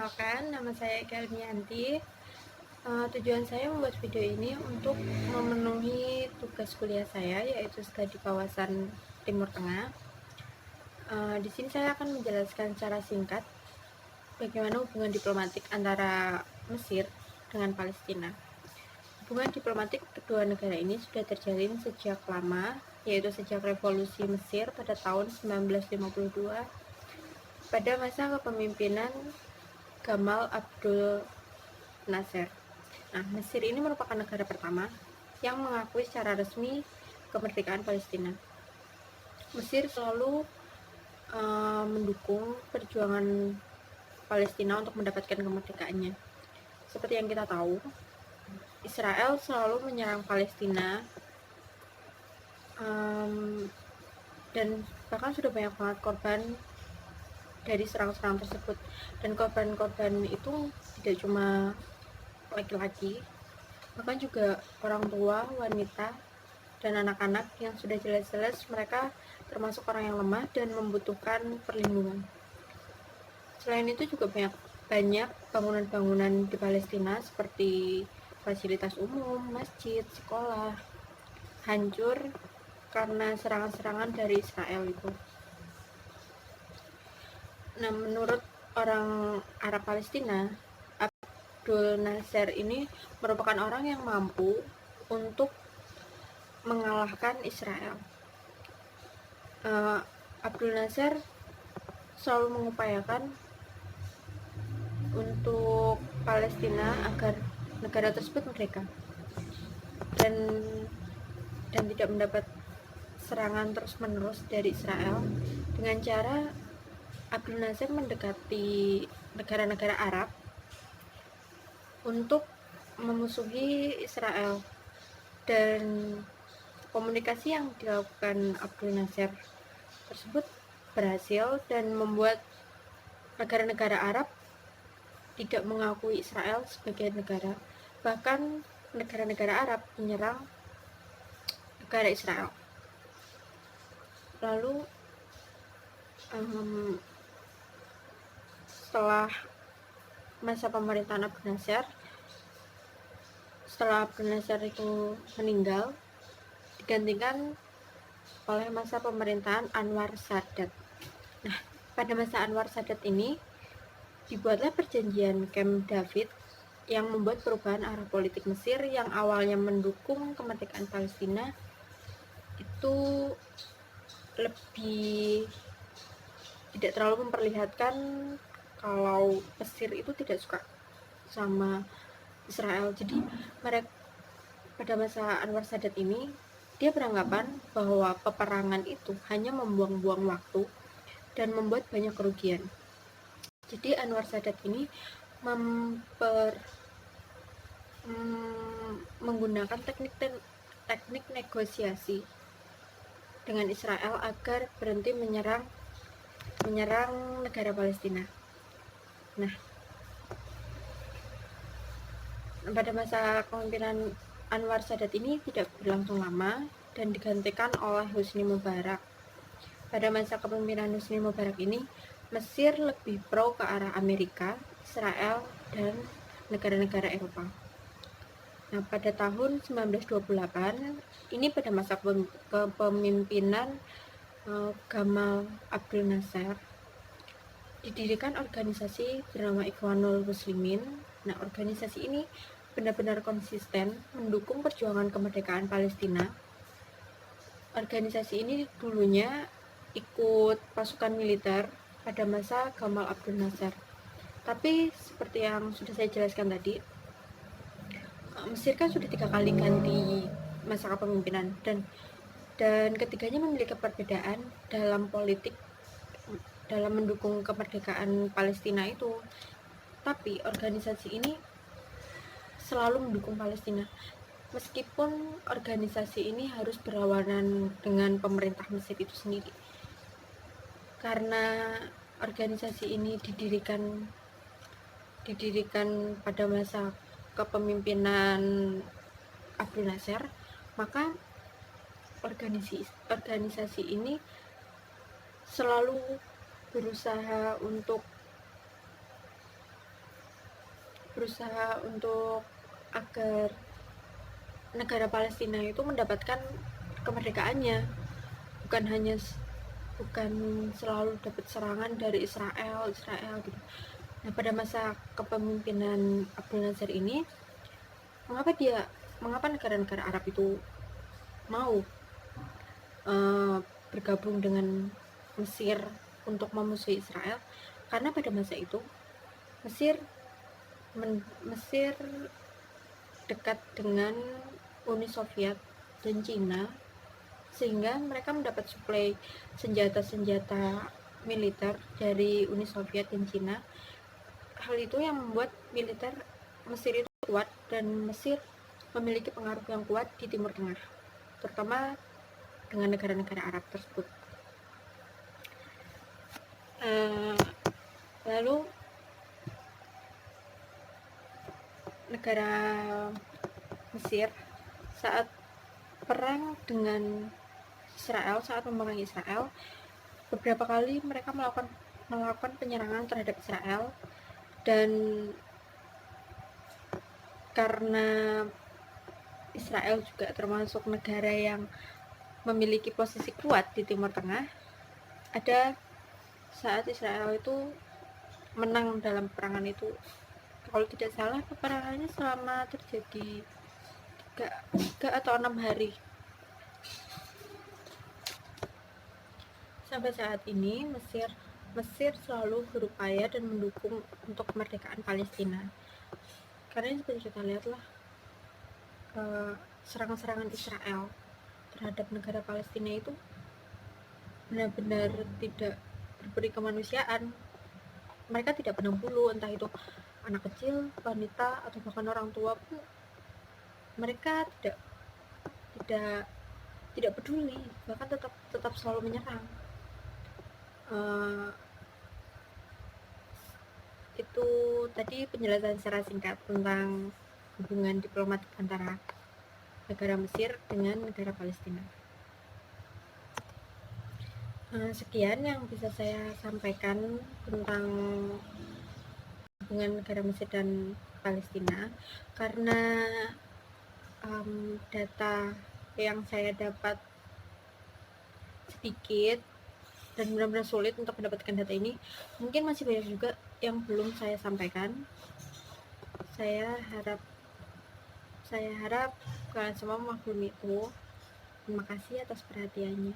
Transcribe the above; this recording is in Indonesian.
perkenalkan, nama saya Eka Elmianti. Tujuan saya membuat video ini untuk memenuhi tugas kuliah saya, yaitu studi kawasan Timur Tengah. Di sini saya akan menjelaskan secara singkat bagaimana hubungan diplomatik antara Mesir dengan Palestina. Hubungan diplomatik kedua negara ini sudah terjalin sejak lama, yaitu sejak revolusi Mesir pada tahun 1952 pada masa kepemimpinan Gamal Abdul Nasser. Nah, Mesir ini merupakan negara pertama yang mengakui secara resmi kemerdekaan Palestina. Mesir selalu mendukung perjuangan Palestina untuk mendapatkan kemerdekaannya. Seperti yang kita tahu, Israel selalu menyerang Palestina dan bahkan sudah banyak banget korban dari serang-serang tersebut, dan korban-korban itu tidak cuma laki-laki, bahkan juga orang tua, wanita, dan anak-anak yang sudah jelas-jelas mereka termasuk orang yang lemah dan membutuhkan perlindungan. Selain itu juga banyak bangunan-bangunan di Palestina seperti fasilitas umum, masjid, sekolah hancur karena serangan-serangan dari Israel itu. Nah, menurut orang Arab Palestina, Abdul Nasser ini merupakan orang yang mampu untuk mengalahkan Israel. Abdul Nasser selalu mengupayakan untuk Palestina agar negara tersebut merdeka dan tidak mendapat serangan terus-menerus dari Israel, dengan cara Abdul Nasser mendekati negara-negara Arab untuk memusuhi Israel, dan komunikasi yang dilakukan Abdul Nasser tersebut berhasil dan membuat negara-negara Arab tidak mengakui Israel sebagai negara. Bahkan negara-negara Arab menyerang negara Israel. Lalu setelah masa pemerintahan Abdul Nasser, setelah Abdul Nasser itu meninggal, digantikan oleh masa pemerintahan Anwar Sadat. Nah, pada masa Anwar Sadat ini dibuatlah perjanjian Camp David yang membuat perubahan arah politik Mesir yang awalnya mendukung kemerdekaan Palestina itu lebih tidak terlalu memperlihatkan kalau Mesir itu tidak suka sama Israel. Jadi mereka pada masa Anwar Sadat ini, dia beranggapan bahwa peperangan itu hanya membuang-buang waktu dan membuat banyak kerugian. Jadi Anwar Sadat ini menggunakan teknik negosiasi dengan Israel agar berhenti menyerang negara Palestina. Nah, pada masa kepemimpinan Anwar Sadat ini tidak berlangsung lama dan digantikan oleh Husni Mubarak. Pada masa kepemimpinan Husni Mubarak ini, Mesir lebih pro ke arah Amerika, Israel, dan negara-negara Eropa. Nah, pada tahun 1928, ini pada masa kepemimpinan Gamal Abdul Nasser, didirikan organisasi bernama Ikhwanul Muslimin. Nah, organisasi ini benar-benar konsisten mendukung perjuangan kemerdekaan Palestina. Organisasi ini dulunya ikut pasukan militer pada masa Gamal Abdul Nasser. Tapi seperti yang sudah saya jelaskan tadi, Mesir kan sudah 3 kali ganti masa kepemimpinan, dan ketiganya memiliki perbedaan dalam politik dalam mendukung kemerdekaan Palestina itu. Tapi organisasi ini selalu mendukung Palestina, meskipun organisasi ini harus berlawanan dengan pemerintah Mesir itu sendiri. Karena organisasi ini didirikan pada masa kepemimpinan Abdul Nasser, maka organisasi ini selalu berusaha untuk berusaha untuk agar negara Palestina itu mendapatkan kemerdekaannya, bukan hanya bukan selalu dapat serangan dari Israel gitu. Nah, pada masa kepemimpinan Abdul Nasser ini, mengapa negara-negara Arab itu mau bergabung dengan Mesir untuk memusuhi Israel? Karena pada masa itu Mesir dekat dengan Uni Soviet dan Cina, sehingga mereka mendapat suplai senjata-senjata militer dari Uni Soviet dan Cina. Hal itu yang membuat militer Mesir itu kuat, dan Mesir memiliki pengaruh yang kuat di Timur Tengah, terutama dengan negara-negara Arab tersebut. Lalu negara Mesir saat perang dengan Israel, saat memerangi Israel, beberapa kali mereka melakukan penyerangan terhadap Israel, dan karena Israel juga termasuk negara yang memiliki posisi kuat di Timur Tengah, ada saat Israel itu menang dalam peperangan itu. Kalau tidak salah, peperangannya selama terjadi 3 atau 6 hari. Sampai saat ini Mesir selalu berupaya dan mendukung untuk kemerdekaan Palestina. Karena seperti kita lihatlah, serangan-serangan Israel terhadap negara Palestina itu benar-benar tidak berbudi kemanusiaan. Mereka tidak pandang bulu, entah itu anak kecil, wanita, atau bahkan orang tua pun mereka tidak peduli, bahkan tetap selalu menyerang. Itu tadi penjelasan secara singkat tentang hubungan diplomatik antara negara Mesir dengan negara Palestina. Sekian yang bisa saya sampaikan tentang hubungan negara Mesir dan Palestina, karena data yang saya dapat sedikit dan benar-benar sulit untuk mendapatkan data ini. Mungkin masih banyak juga yang belum saya sampaikan. Saya harap kalian semua memaklumi itu. Terima kasih atas perhatiannya.